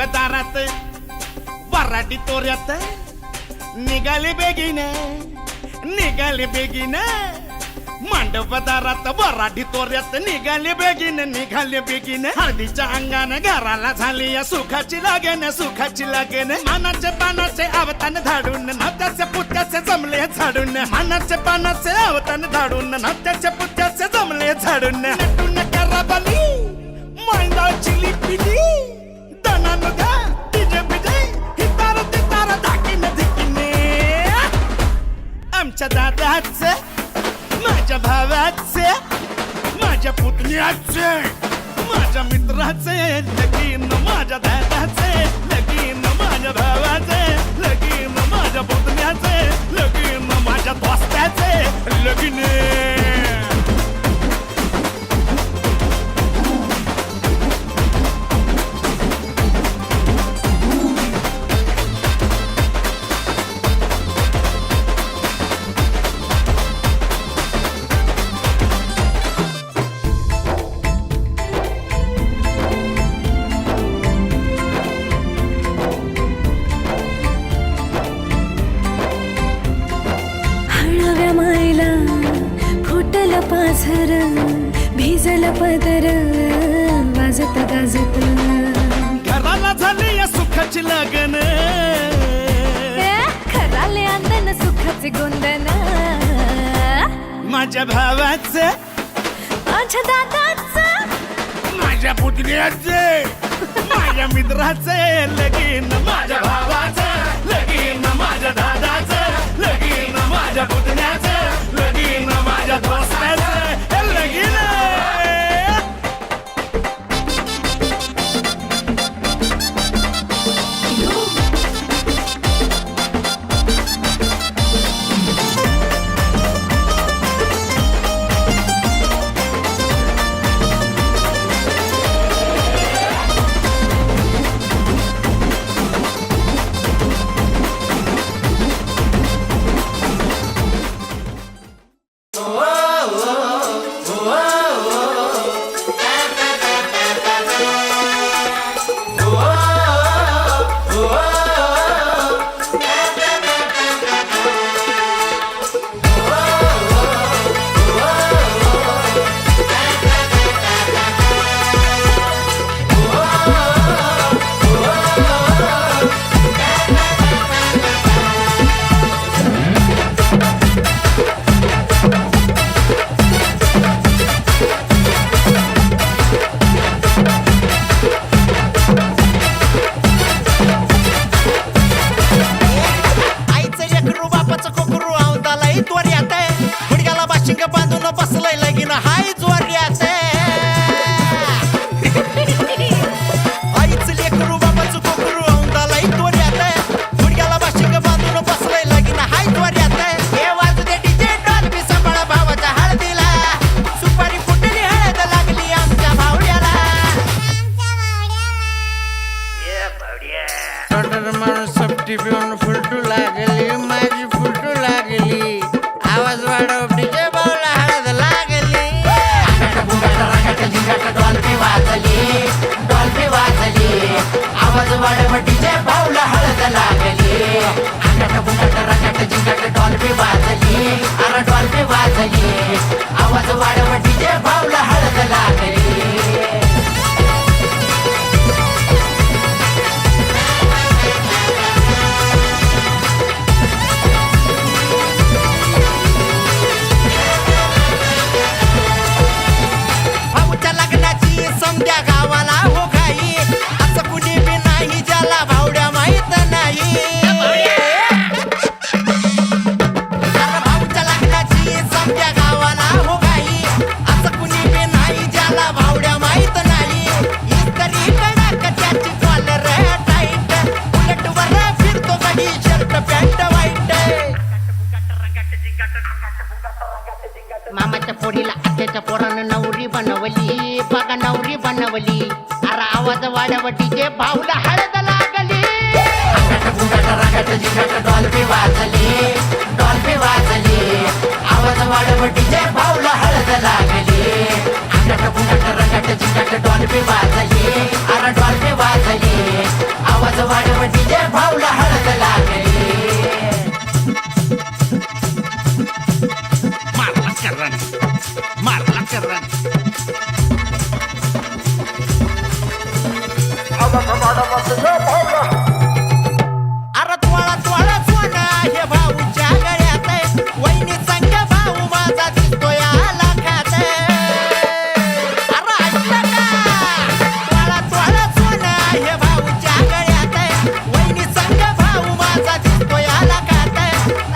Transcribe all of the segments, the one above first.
दारात वराडी तोऱ्यात निघाले बेगीने मांडव दारात वराडी तोऱ्यात निघाले बेगीने हळदीच्या अंगाने घराला झाली या सुखाची लागेन मानाचे पानाचे आवतान धाडून नात्याचे पुत्याचे जमले झाडून मानाचे पानाचे आवतान धाडून नात्याचे पुत्याचे जमले झाडून नटून कराबाली मांडाची लिपिली आमच्या दादाचे माझ्या भावाचे माझ्या पुतण्याचे माझ्या मित्राचे लगीन माझ्या दादाचे लगीन माझ्या भावाचे लगीन माझ्या पुतण्याचे लगीन माझ्या दोस्ताचे लगीन भिजल पदर वाजत गाजत घराला झाली या सुखाची लगन खराले अंदन सुखाचे गोंदन माझ्या भावाचे माझ्या दादाचं माझ्या पुतण्याचे माझ्या मित्राचे लगीन माझ्या भावाचे लगीन माझ्या दादाचे लगीन माझ्या पुतण्याचे लगीन माझ्या दोस्ताचे लगीन पिटी पिऊन फुलटू लागली माझी फुलटू लागली आवाज वाढव डीजे भाऊला हळद लागली डॉल्फी वाजली आवाज वाढव डीजे भाऊला हळद लागली डॉल्फी वाजली अरे डॉल्फी वाजली आवाज वाढव डीजे भाऊला हळद लागली समद्या गावाला हो घाई असं कुणी बी नाही ज्याला भावड्या माहित नाही भाऊच्या लग्नाची समद्या गावाला हो घाई असं कुणी बी नाही ज्याला भावड्या माहित नाही इस्त्री कडक त्याची कॉलर टाईट उलट वर फिरतो गडी शर्ट पॅन्ट वाईट मामाच्या पोरीला आत्याच्या पोरानं नवरी बनवली बघा नवरी बनवली अरे आवाज वाढव डीजे भाऊला हळद लागली डॉल्फी वाजली आवाज वाढव डीजे भाऊला हळद लागली डॉल्फी वाजली अरे डॉल्फी वाजली आवाज वाढव डीजे भाऊला हळद लागली मारला करन अरे त्वळा सोना हे भाऊच्या गळ्यात वहिनी संग भाऊ माझा दिसतोय आला खात अरे ऐकलं का त्वळा सोना हे भाऊच्या गळ्यात वहिनी संग भाऊ माझा दिसतोय आला खात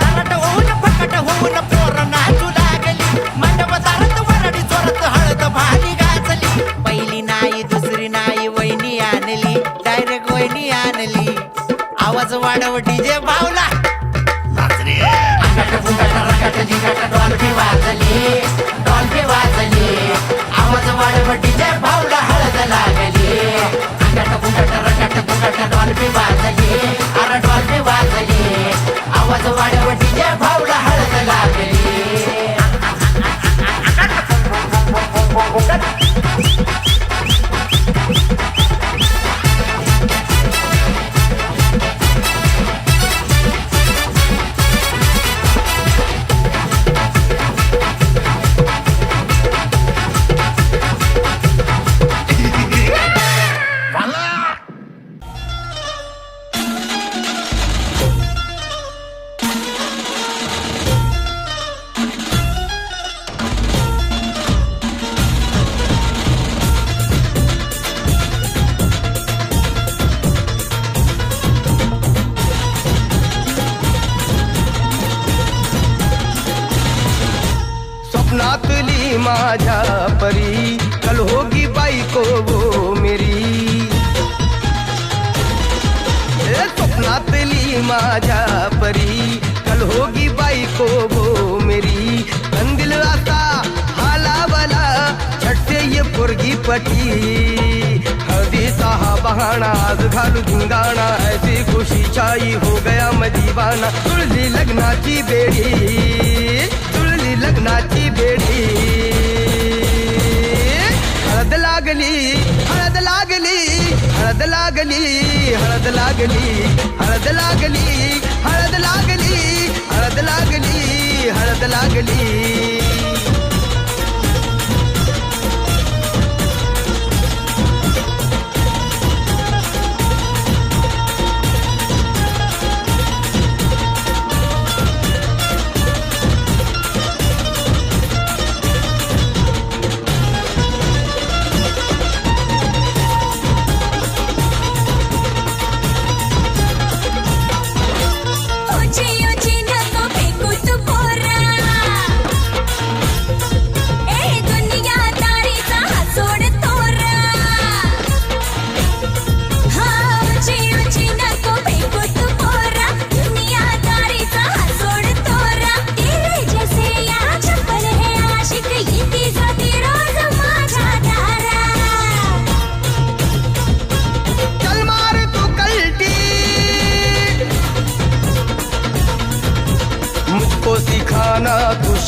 तरट होऊन फकट होऊन पोर नाचू लागली मंडप दारात वरडी चोरत हळद भारी गाजली पहिली नाही दुसरी नाही वहिनी आणली डायरेक्ट वहिनी आणली आवाज वाढव डीजे भाऊला डॉल्फी वाजली आवाज वाढव डीजे भाऊला हळद लागली डॉल्फी वाजली अरे डॉल्फी वाजली आवाज वाढव डीजे भाऊला हळद लागली स्वप्नातली माझ्या परी कल होगी बाईको वो मेरी स्वप्नातली माझ्या परी कल होगी बाईको वो मेरी कंदिल राता हालावला छट्टे ये पोरगी पटी हळदीचा हा बहाना आज घालू धिंगाणा ऐसी खुशी छाई हो गया मैं दीवाना तुळली लग्नाची बेडी लग्नाची बेडी हळद लागली हळद लागली हळद लागली हळद लागली हळद लागली हळद लागली हळद लागली हळद लागली ओची नको फेकू तू पोरा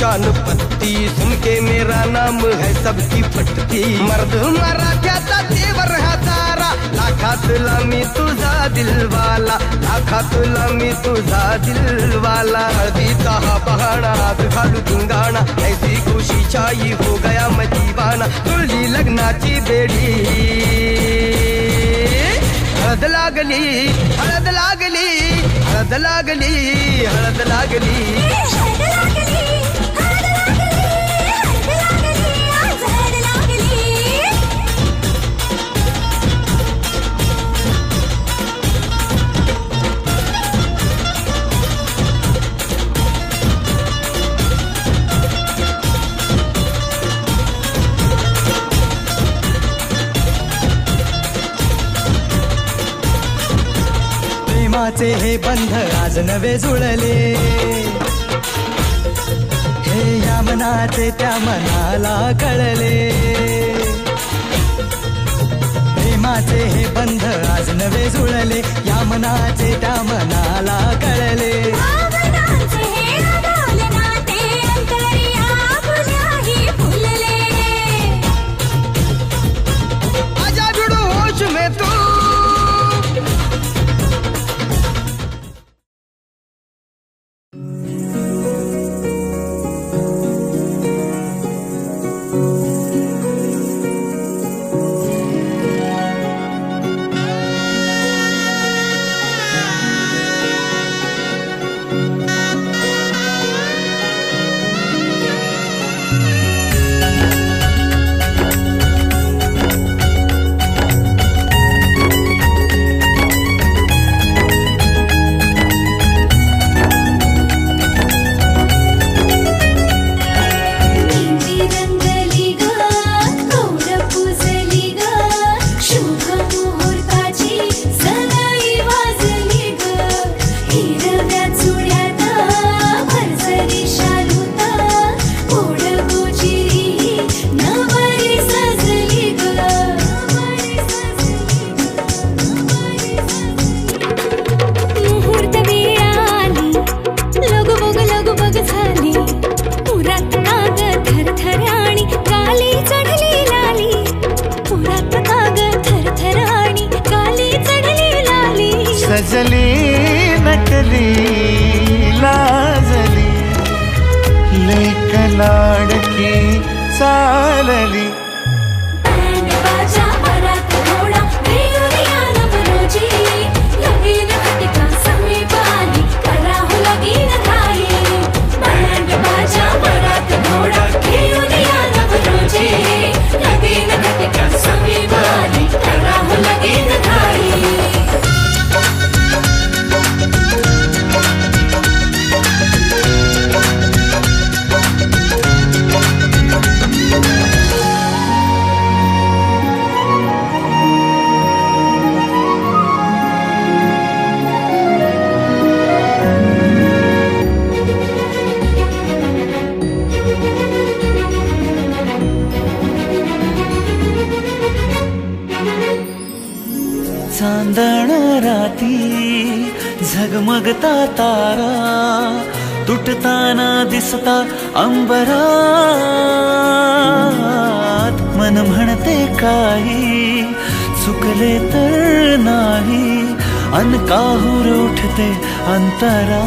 शान पत्ती सुन के मेरा नाम है सबकी फटती मर्द मराठ्याचा तेवर हा तारा लाखातला मी तुझा दिलवाला लाखातला मी तुझा दिलवाला हळदीचा हा बहाणा हात घालू धिंगाणा ऐसी खुशी छाई हो गया मैं दीवाना तुझी लग्नाची बेडी हळद लागली हळद लागली हळद लागली हळद लागली प्रेमाचे हे बंध आज नवे जुळले हे या मनाचे त्या मनाला कळले प्रेमाचे हे बंध आज नवे जुळले या मनाचे त्या मनाला कळले आजा भिडो होश में तू सजली नकली लाजली लेक लाडकी चालली चांदण राती झगमगता तारा तुटताना दिसता अंबरात मन म्हणते काही चुकले तर नाही अन काहूर उठते अंतरात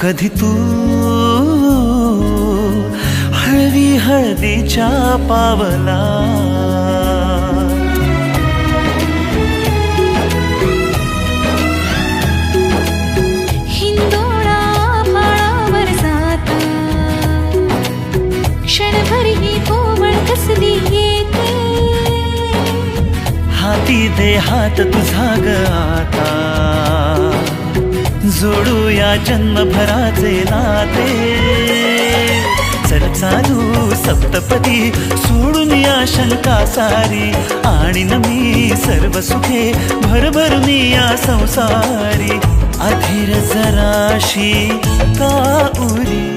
कधी तू हळवी हळदीच्या पावला हाती दे हात तुझा ग आता जोडूया जन्मभराचे नाते चल चालू सप्तपदी सोडून या शंका सारी आणि मी सर्व सुखे भरभरून या संसारी अधीर जराशी का उरी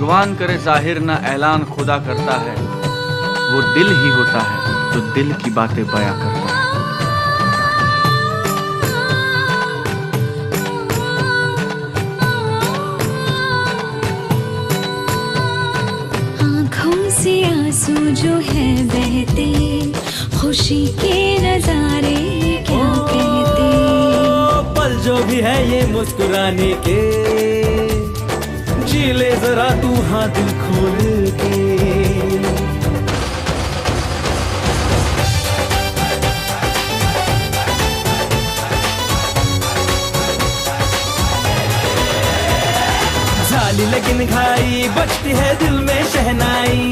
भगवान करे जाहिर ना ऐलान खुदा करता है, वो दिल ही होता है जो दिल की बातें बयां करता है। आँखों से आंसू जो है बहते, खुशी के नजारे क्या कहते। पल जो भी है ये मुस्कुराने के, जी ले जरा तू हाँ दिल खोल के। झाली लेकिन घाई बजती है दिल में शहनाई,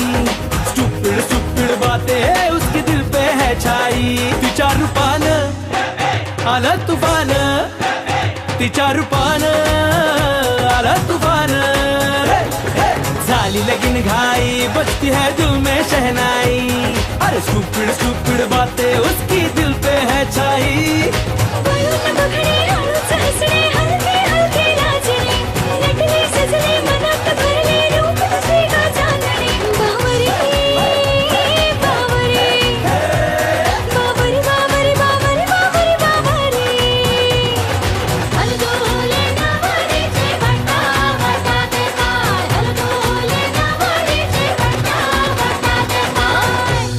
स्टूपिड स्टूपिड बातें उसके दिल पे है छाई। तिच्या रूपानं आलं तूफान, तिच्या रूपानं आलं तूफान। झाली लेकिन घाई बजती है दिल में शहनाई, अरे स्टूपिड स्टूपिड बातें उसकी दिल पे है छाई। वळून बघणे हळूच हसणे, हलके हलके नाचणे, नटले सजले मनात भरले रूप तुझे का चांदणे। बावरे बावरे बावरे बावरे बावरे बावरे बावरे, हलगोले नवरीचे वटा वटा ते पाय, हलगोले नवरीचे वटा वटा ते पाय।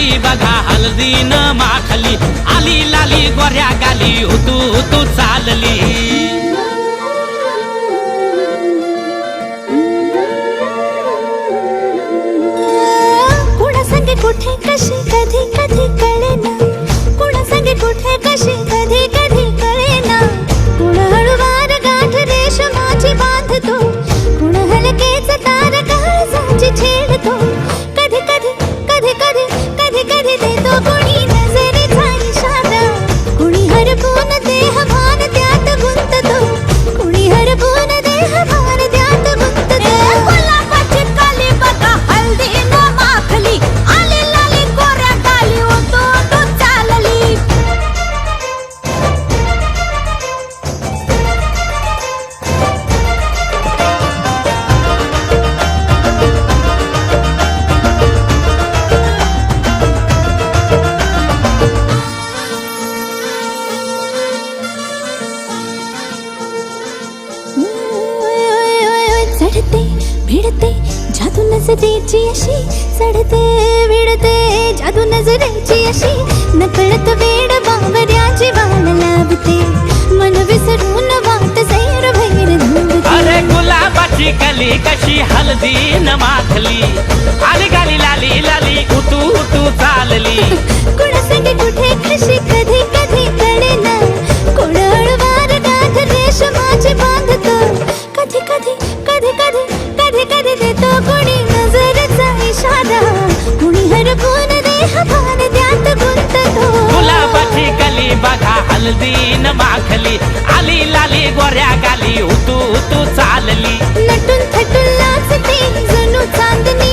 केली बघा हळदीन माखली आली लाली गोऱ्या गाली उतू उतू चालली कुणा संगे कुठे कशी कधी कधी कळेना कुणा संगे कुठे कशी कधी कधी कळेना कुण हळूवार गाठ रेशमाची बांधतो कुण हलकेच तार काळजाची छेडतो कधी कधी कधी कधी कधी कधी देतो कुणी नजरेचा इशारा कुणी हरपून देह भान त्यात गुंततो कुणी हरपून देह भान त्यात गुंततो गुलाबाची काली बघा हळदीन माखली आली लाली गोऱ्या गाली उतू उतू चालली चढते भिडते जादू नजरेची अशी चढते भिडते जादू नजरेची अशी नकळत वेड बावऱ्याची वाल लाभते मन विसरून वाट सैर भैर धुंदते अरे गुलाबाची कली कशी हळदीन माखली आली गाली लाली लाली उतू उतू चालली कुणा संगे कुठे कशी कधी कधी कळेना कुण हळूवार गाठ रेशमाची बांधतो कधी कधी कधी कधी कधी कधी देतो कुणी नजरेचा इशारा कुणी हरपून देह भान त्यात गुंततो गुलाबाची कली बघा हळदीन माखली आली लाली गोऱ्या गाली उतू उतू चालली नटून थटून लाजते जणू चांदणी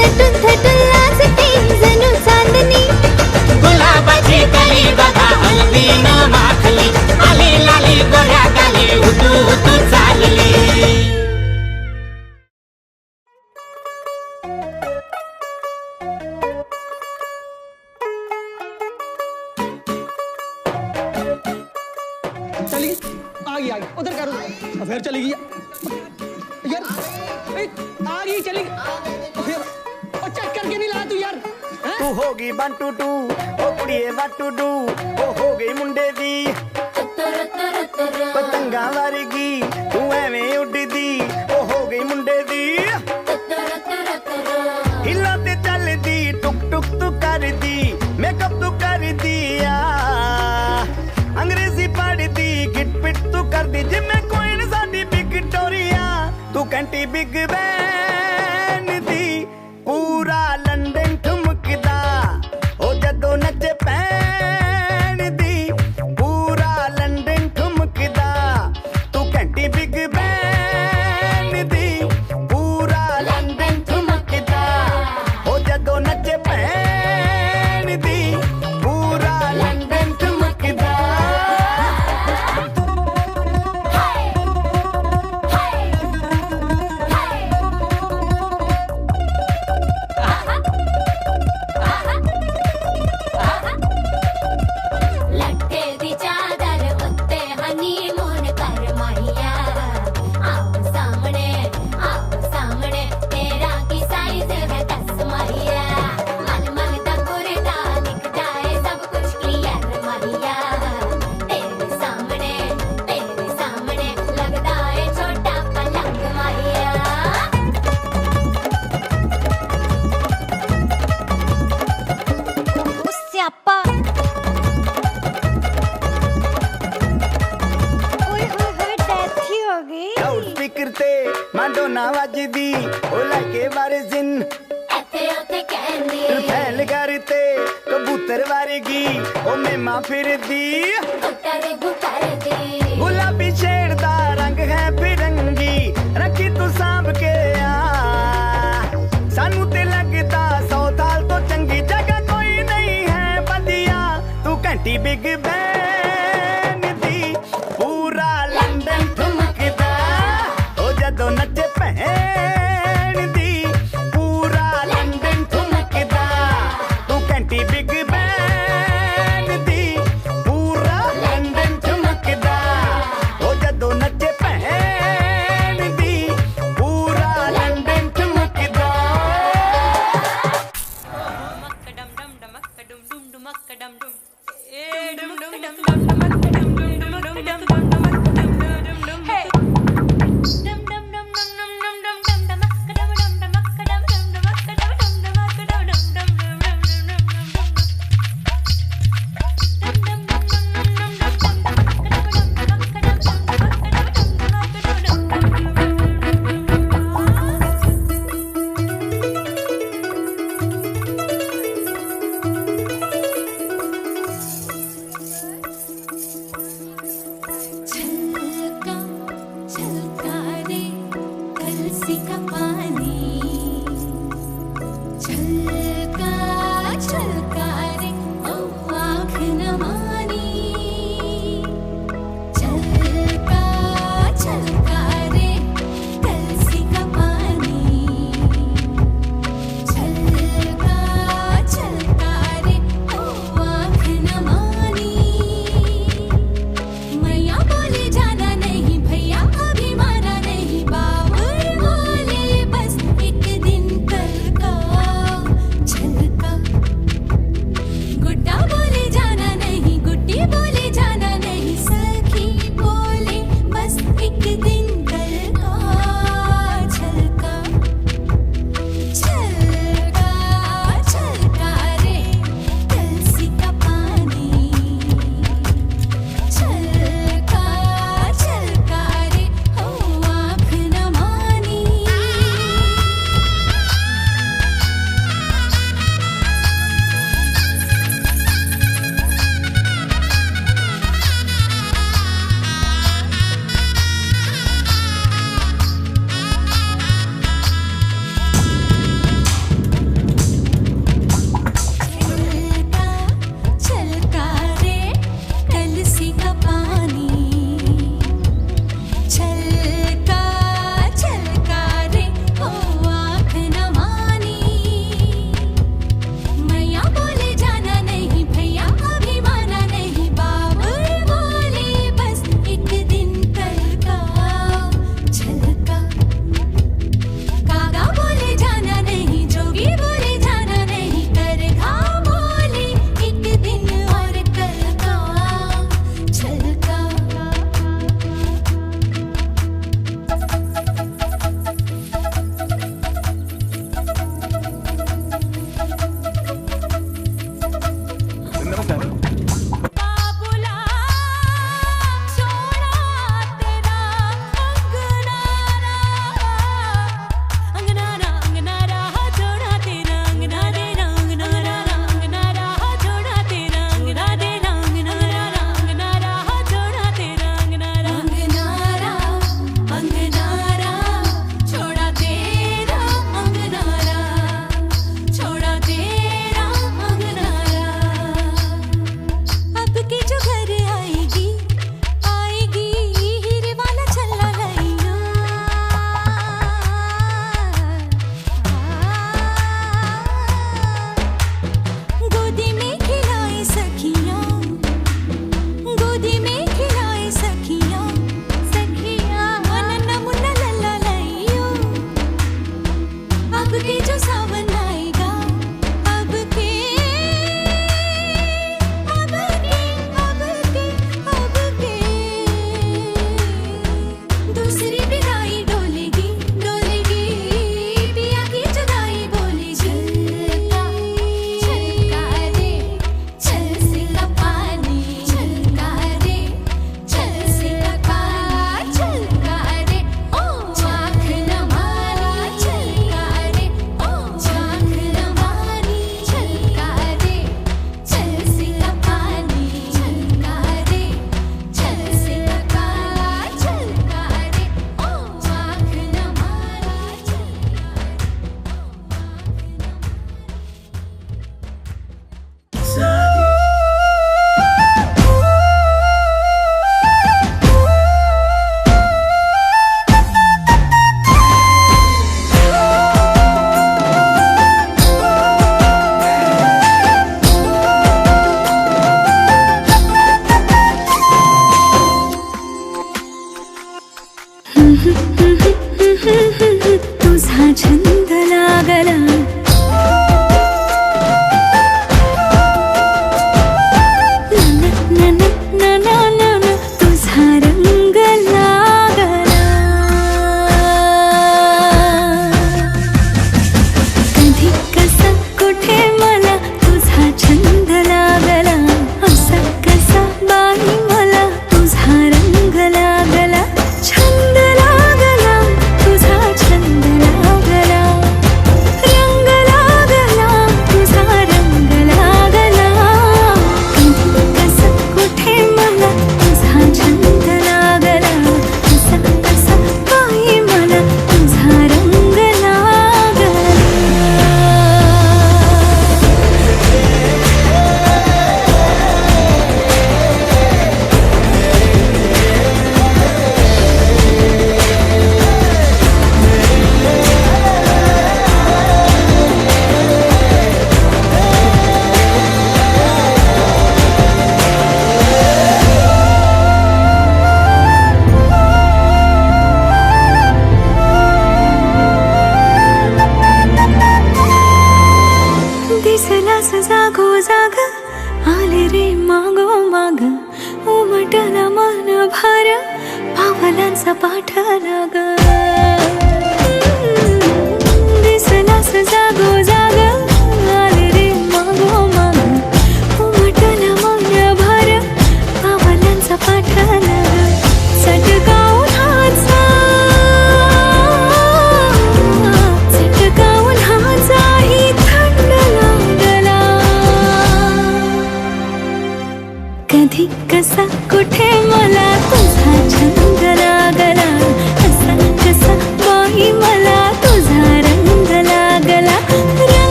नटून थटून लाजते जणू चांदणी गुलाबाची कली बघा हळदीन माखली आली लाली गोऱ्या गाली उतू उतू चालली चली आ गई उधर करो फिर चली गई यार आ गई चली फिर और चेक करके नहीं ला तू यार तू होगी 1 2 2 ओ कुड़िए 1 2 2 ओ हो गई मुंडे दी पतंगा वारगी तू एवें उड़दी ओ हो गई मुंडे दी हिला ते चलदी टुक टुक तू करदी मेकअप तू कर दिया अंग्रेजी पढ़दी गिट पिट तू कर दी जिम्मे कोई न साडी विक्टोरिया तू कंटी बिग बैन दी पूरा लंदन ठुमकदा ओ जदों नचे पैन दी पूरा लंदन ठुमकदा तू कंटी बिग बैन दी पूरा लंदन ठुमकदा ओ जदों नचे पैन दी पूरा लंदन ठुमकदा लटके दी चादर उत्ते हनीमून कर माहिया आओ सामने तेरा की साइज है दस माहिया मन मन दा कुरता दिखता है सब कुछ क्लियर माहिया तेरे सामने लगता है छोटा पलंग माहिया स्यापा ओए होए डेथ ही हो गई लाउड स्पीकर ते माडोना वजदी ओ लाके बारे जिन एथे ओथे कहंदी फैल करते कबूतर वारगी ओ मेमा फिरदी गुटर दी गुलाबी शेड दा रंग है फिरंगी रखी तू सांभ के आ सानू ते लगदा 100 साल तो चंगी जगह कोई नहीं है बदिया तू घंटी बिग बैन दी पूरा लंदन ठुमकदा ओ जदों नचे भैन दी पूरा लंदन ठुमकदा तू घंटी बिग बैन दी पूरा लंदन ठुमकदा कलसी का पानी छलका छलका रे ओ आँख न मानी छलका छलका रे कलसी का पानी छलका छलका रे ओ आँख न मानी मैया बोले जाना नहीं भैया अभी माना नहीं बाबुल बोले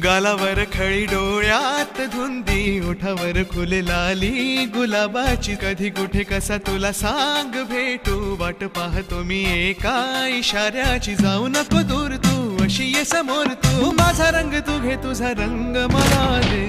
गालावर खळी डोळ्यात धुंदी ओठावर खुले लाली गुलाबाची कधी कुठे कसा तुला सांग भेटू वाट पाहतो मी एका इशाऱ्याची जाऊ नको दूर तू अशी ये समोर तू माझा रंग तू घे तुझा रंग मला दे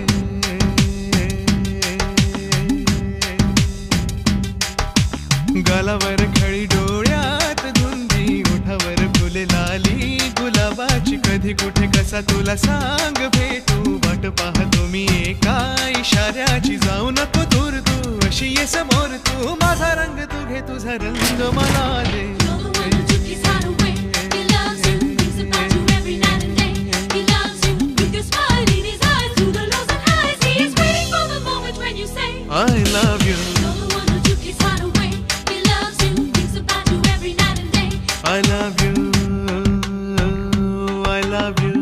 गालावर खळी डोळ्यात धुंदी ओठावर फुले लाली गुलाबाची कधी कुठे कसा तुला सांग भेटू वाट पाहतो मी एका इशाऱ्याची जाऊ नको दूर तू अशी ये समोर तू माझा रंग तू घे तुझा रंग मला दे I love you. I love you. I love you.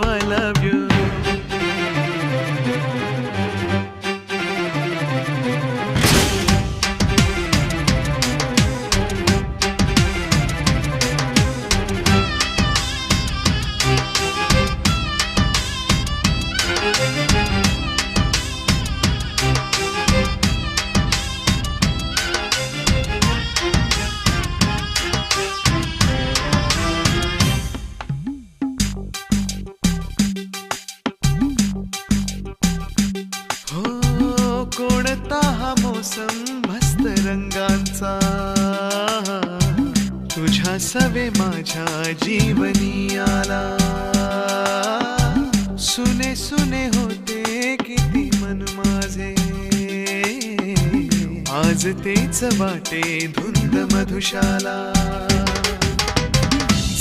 I love you. कोणता हा मोसम मस्त रंगांचा तुझ्या सवे माझ्या जीवनी आला सुने सुने होते किती मन माझे आज तेच वाटे धुंद मधुशाला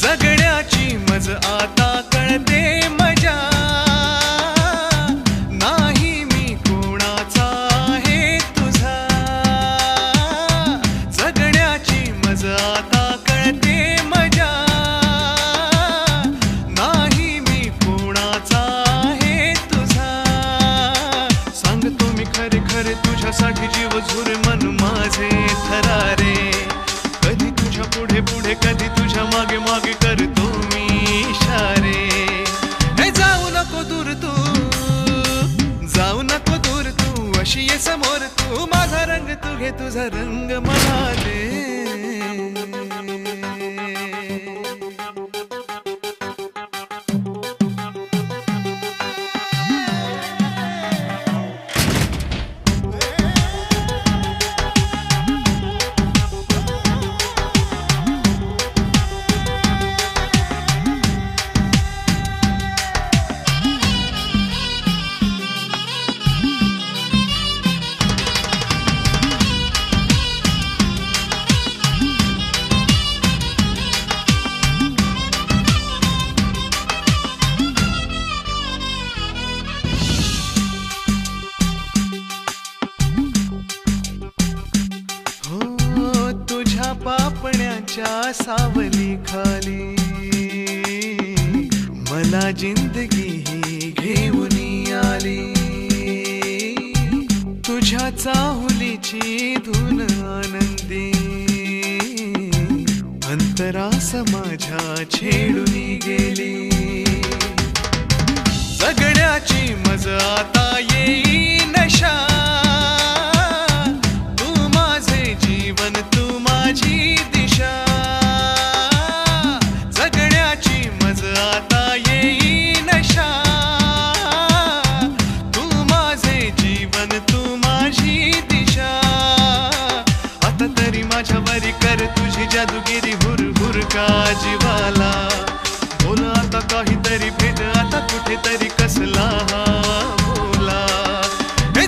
जगण्याची मज आता कळते मजा तुझ्यासाठी जीव झुर मन माझे थरारे कधी तुझ्या पुढे पुढे कधी तुझ्या मागे मागे करतो मी इशारे हे जाऊ नको दूर तू अशी ये समोर तू माझा रंग तू घे तुझा रंग मला दे पापण्याच्या सावली खाली मला जिंदगी ही घेऊन आली तुझ्या चाहुलीची धून आनंदी अंतरास माझ्या छेडून गेली जगण्याची मज आता येई नशा तू माझे जीवन तू माझी दिशा जगण्याची मज आता येई नशा तू माझे जीवन तू माझी दिशा आता तरी माझ्यावरी कर तुझी जादूगिरी हुर हुर का जीवाला बोल आता काहीतरी भेट आता कुठेतरी कसला हा बोला हे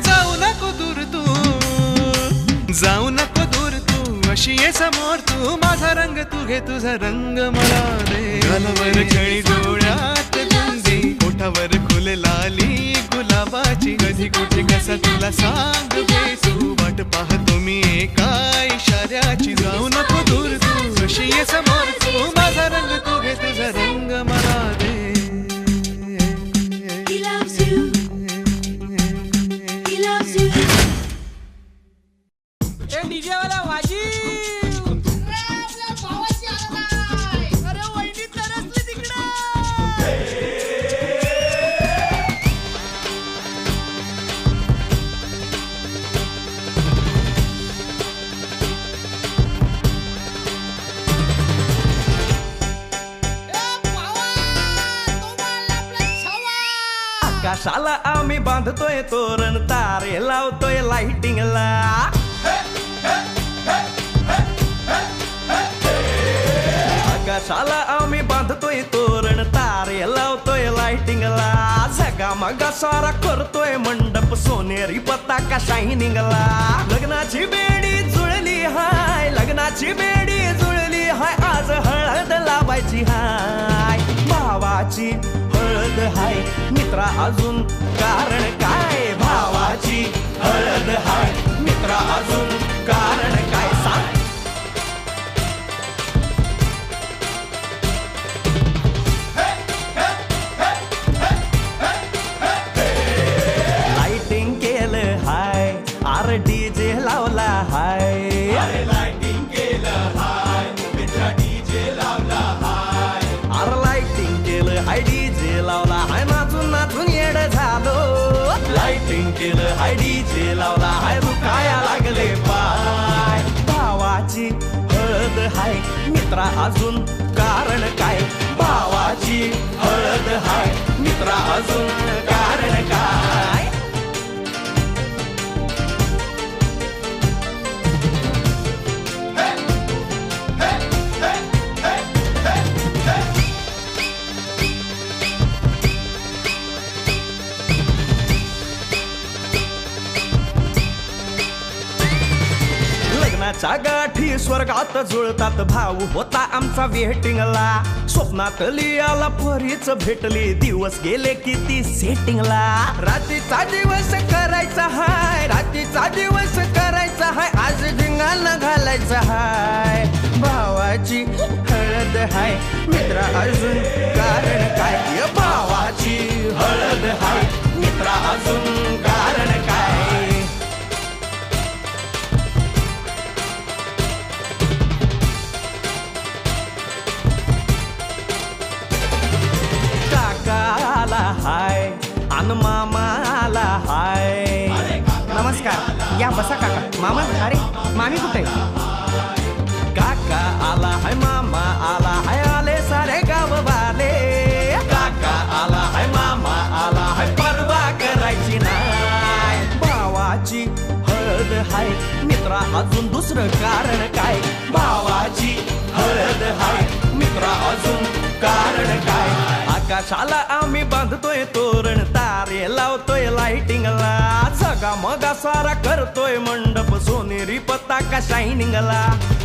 जाऊ नको दूर तू अशी ये समोर तू माझा रंग तू घे तुझा रंग मला दे गालावर खळी डोळ्यात धुंदी ओठावर खुले लाली गुलाबाची कधी कुठे कसा तुला सांग भेटू वाट पाहतो मी एका इशाऱ्याची जाऊ नको दूर तू अशी ये समोर तू माझा रंग तू घे तुझा रंग मला दे डीजे वाला वाजी अरे वहिनी तरसली तिकडे आकाशाला आम्ही बांधतोय तोरण तारे लावतोय लाइटिंगला आकाशाला आम्ही बांधतोय तोरण तारे लावतोय लाइटिंगला सगा मगा सारा करतोय मंडप सोनेरी पताका शायनिंगला लग्नाची बेडी जुळली हाय लग्नाची बेडी जुळली हाय आज हळद लावायची हाय भावाची हळद हाय मित्रा अजून कारण काय भावाची हळद हाय मित्रा अजून कारण काय सांग लाइटिंग केलं हाय आर डीजे लावला हाय लाइटिंग केलं हाय मित्रा डीजे लावला हाय आर लाइटिंग केलं हाय डीजे लावला हाय नाचून नाचून येड झालो लाइटिंग केलं हाय डीजे लावला हाय दुखाया लागले पाय भावाची हळद हाय मित्रा अजून कारण काय भावाची हळद हाय मित्रा अजून कारण काय लग्नाच्या गाठी स्वर्गात जुळतात भाऊ होता आमचा वेटिंगला स्वप्नात लियाला परीच भेटली दिवस गेले किती सेटिंगला रात्रीचा दिवस करायचा हाय रात्रीचा दिवस करायचा हाय आज धिंगाणा घालायचा हाय भावाची हळद हाय मित्रा अजून कारण काय भावाची हळद हाय मित्रा अजून कारण काय काकाला हाय अन मामाला हाय नमस्कार या बसा काका मामा अरे मामी कुठे काका आला हाय मामा आला हाय आले सारे गाव वाले काका आला हाय मामा आला हाय परवा करायची नाय भावाची हळद हाय मित्रा अजून दुसरं कारण काय भावाची हळद हाय मित्रा अजून कारण काय आकाशाला आम्ही बांधतोय तोरण तारे लावतोय लाइटिंगला सगा मगा सारा करतोय मंडप सोनेरी पताका शायनिंगला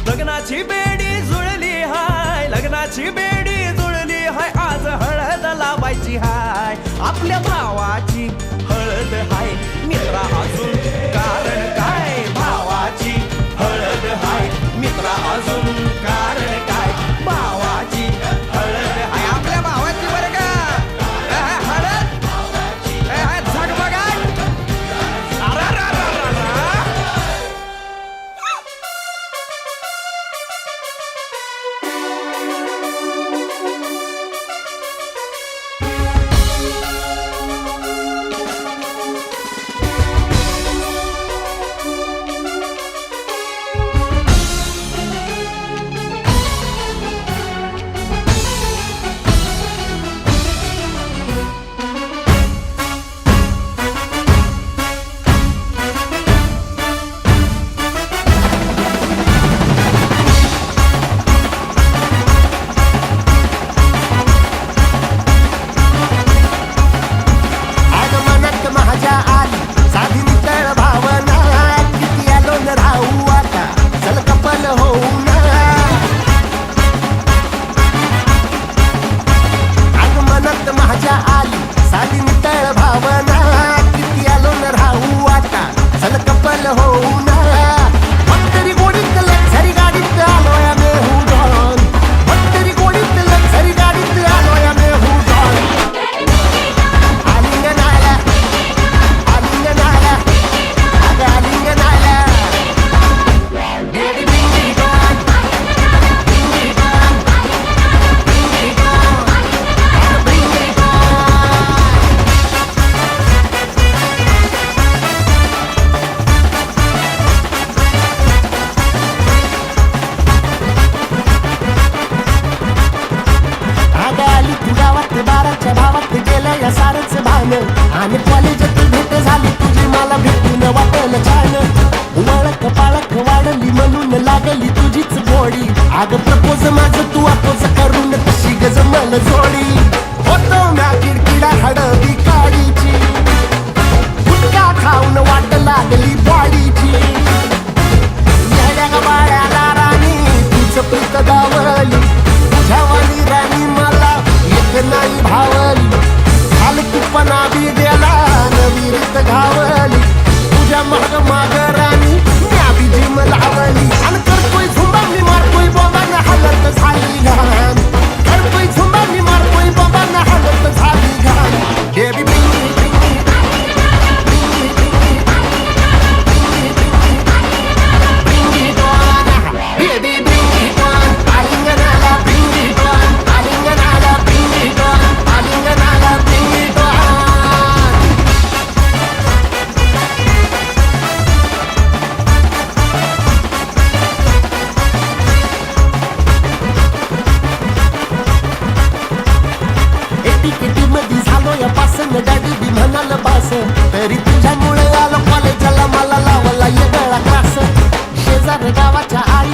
लग्नाची बेडी जुळली हाय लग्नाची बेडी जुळली हाय आज हळद लावायची हाय आपल्या भावाची हळद हाय मित्रा अजून कारण काय भावाची हळद हाय मित्रा अजून कारण काय भावाची हळद हाय आपल्या भावाची बरं का हळद झगमगाट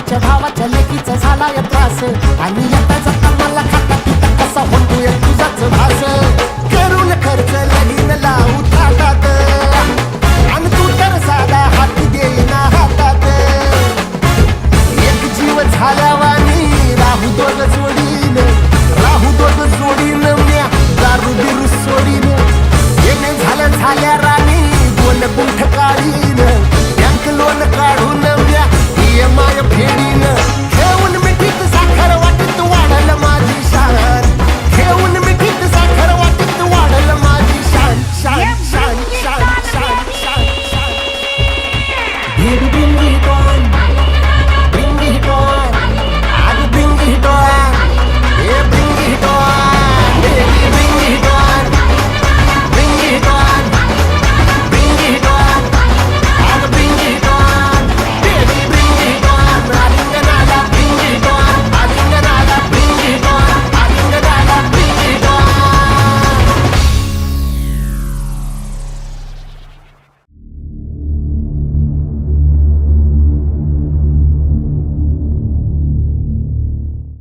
मामाच्या भावाच्या लेकीचा झाला या त्रास आणि येता जाता मला खाता पिता कसा होतोय तुझाच भास करून खर्च लगीन लावू थाटात आणि तू तर साधा हात देईना हातात एक जीव झाल्यावानी राहू दोघ जोडीन म्या दारू बिरू सोडीन येणे झाल्या राणी दोन गुंठ काढीन बँक लोन काढून म्या EMI फेडीन घेऊन मिठीत साखर वाटीत वाढल माझी शान घेऊन मिठीत साखर वाटीत वाढल माझी शान शान शान शान शान शान शान